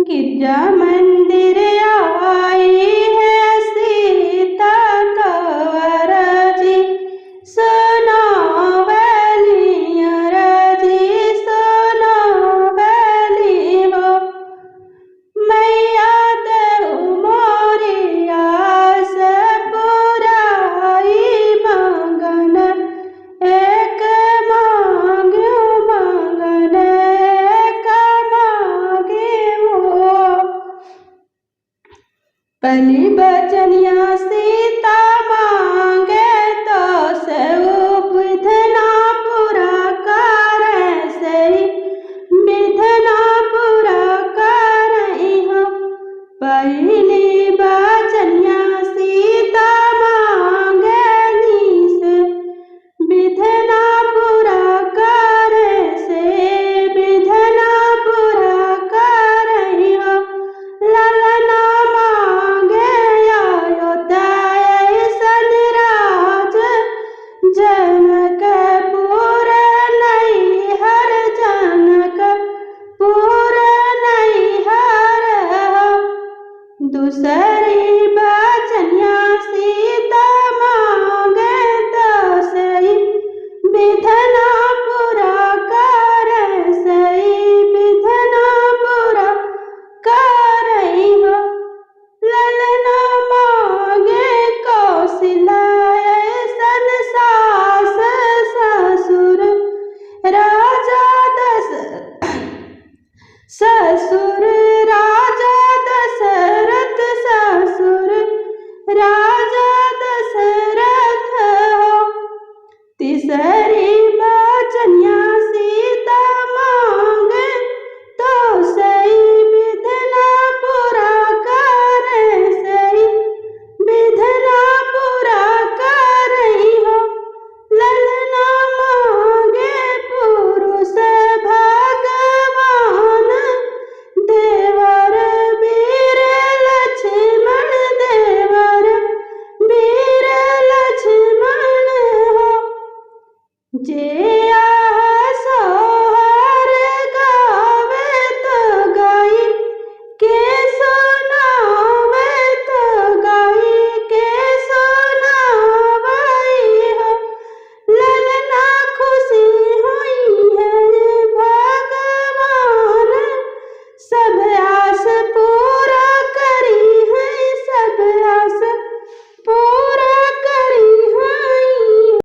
गिरजा मंदिर आई है सीता कंवर जी, सुनो बलियर जी, सुनो बली हो। मैया देहु मोरी आस पुराई मंगन, एक मांग्यू मंगन एक मांग्यू। बलि बचनिया सीता मांगे तो सेऊ विधना पूरा करे, सही विधना पूरा करई हो। पहली बचनिया सीता मांगे से विधना पूरा करे, से विधना पूरा करई हो। ललना मांगे अयोध्या ऐसन राज, जनकपुर नैहर, जनकपुर नैहर हो। दूसरी बचनिया सीता मांगे तो सही विधना पूरा करे, सही विधना पूरा करई हो। ललना मांगे कौशल्या ऐसन सास ससुर, राजा ससुर